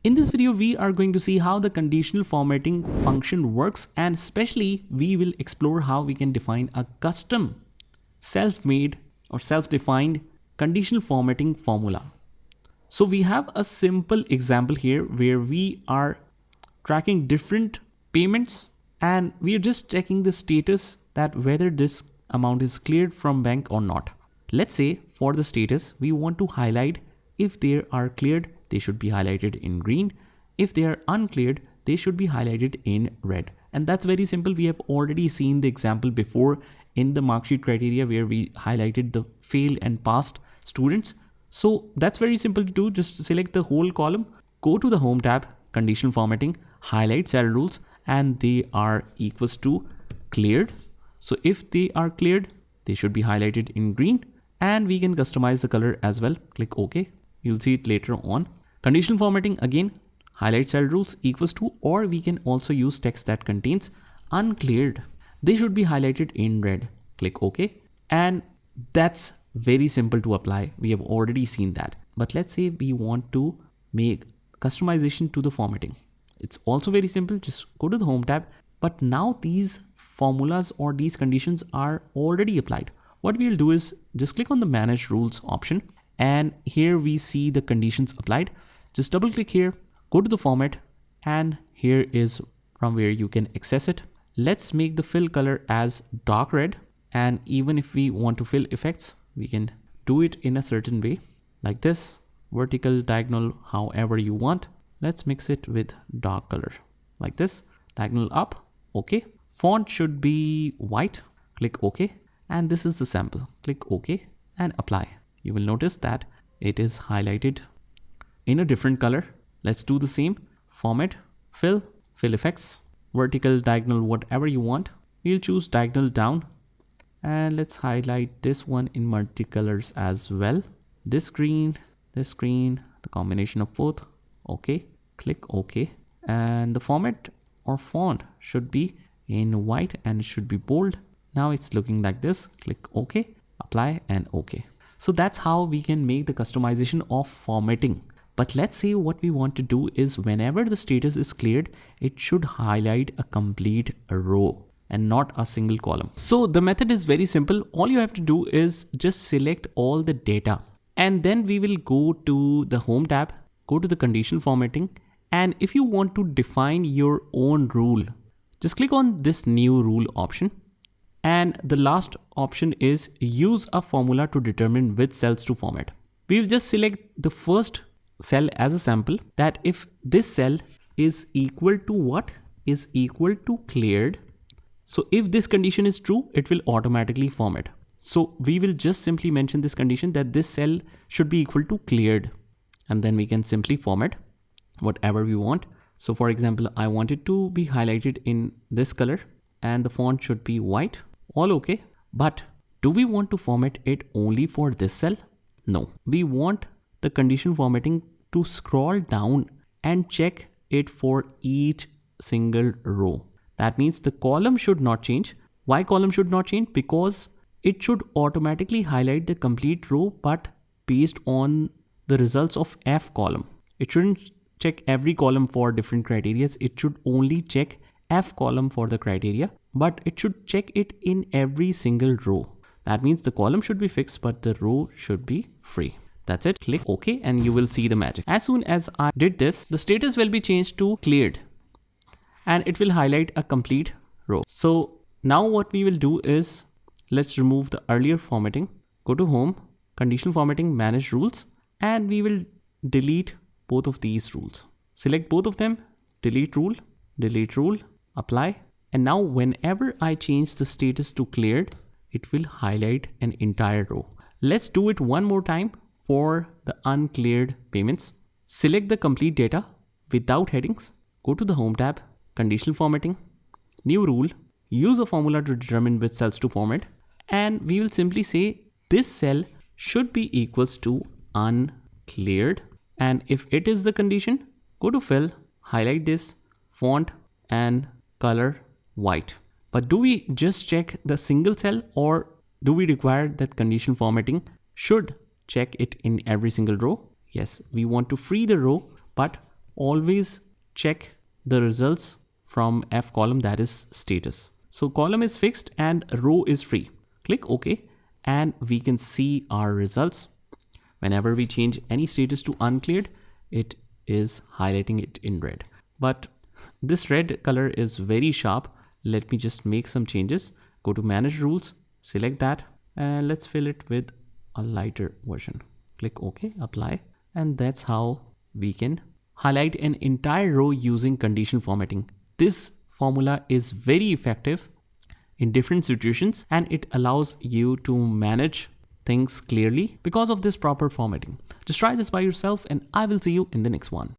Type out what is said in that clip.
In this video, we are going to see how the conditional formatting function works, and especially we will explore how we can define a custom self-made or self-defined conditional formatting formula. So we have a simple example here where we are tracking different payments and we are just checking the status that whether this amount is cleared from bank or not. Let's say for the status, we want to highlight if they are cleared, they should be highlighted in green. If they are uncleared, they should be highlighted in red. And that's very simple. We have already seen the example before in the marksheet criteria where we highlighted the fail and passed students. So that's very simple to do. Just select the whole column, go to the home tab, conditional formatting, highlight cell rules, and they are equals to cleared. So if they are cleared, they should be highlighted in green, and we can customize the color as well. Click OK. You'll see it later on. Conditional formatting, again, highlight cell rules equals to, or we can also use text that contains uncleared. They should be highlighted in red. Click OK. And that's very simple to apply. We have already seen that. But let's say we want to make customization to the formatting. It's also very simple. Just go to the home tab. But now these formulas or these conditions are already applied. What we'll do is just click on the manage rules option. And here we see the conditions applied. Just double click here, go to the format, and here is from where you can access it. Let's make the fill color as dark red. And even if we want to fill effects, we can do it in a certain way like this, vertical, diagonal, however you want. Let's mix it with dark color like this, diagonal up. Okay. Font should be white. Click OK. And this is the sample. Click OK and apply. You will notice that it is highlighted in a different color. Let's do the same. Format, fill effects, vertical, diagonal, whatever you want. We'll choose diagonal down. And let's highlight this one in multicolors as well. This green, the combination of both. Okay, click OK. And the format or font should be in white and it should be bold. Now it's looking like this. Click OK, apply and OK. So that's how we can make the customization of formatting. But let's say what we want to do is whenever the status is cleared, it should highlight a complete row and not a single column. So the method is very simple. All you have to do is just select all the data. And then we will go to the home tab, go to the conditional formatting. And if you want to define your own rule, just click on this new rule option. And the last option is use a formula to determine which cells to format. We will just select the first cell as a sample, that if this cell is equal to what? Is equal to cleared. So if this condition is true, it will automatically format. So we will just simply mention this condition that this cell should be equal to cleared. And then we can simply format whatever we want. So for example, I want it to be highlighted in this color and the font should be white. All okay. But do we want to format it only for this cell? No, we want the condition formatting to scroll down and check it for each single row. That means the column should not change. Why column should not change? Because it should automatically highlight the complete row, but based on the results of F column. It shouldn't check every column for different criteria. It should only check F column for the criteria, but it should check it in every single row. That means the column should be fixed, but the row should be free. That's it. Click OK and you will see the magic. As soon as I did this, the status will be changed to cleared and it will highlight a complete row. So now what we will do is let's remove the earlier formatting. Go to home, conditional formatting, manage rules, and we will delete both of these rules. Select both of them, delete rule, apply. And now whenever I change the status to cleared, it will highlight an entire row. Let's do it one more time for the uncleared payments. Select the complete data without headings. Go to the home tab, conditional formatting, new rule, use a formula to determine which cells to format. And we will simply say this cell should be equals to uncleared. And if it is the condition, go to fill, highlight this, font and color white. But do we just check the single cell or do we require that conditional formatting should check it in every single row? Yes, we want to free the row, but always check the results from F column, that is status. So column is fixed and row is free. Click OK and we can see our results. Whenever we change any status to uncleared, it is highlighting it in red. But this red color is very sharp. Let me just make some changes. Go to manage rules, select that, and let's fill it with a lighter version. Click OK, apply. And that's how we can highlight an entire row using conditional formatting. This formula is very effective in different situations and it allows you to manage things clearly because of this proper formatting. Just try this by yourself and I will see you in the next one.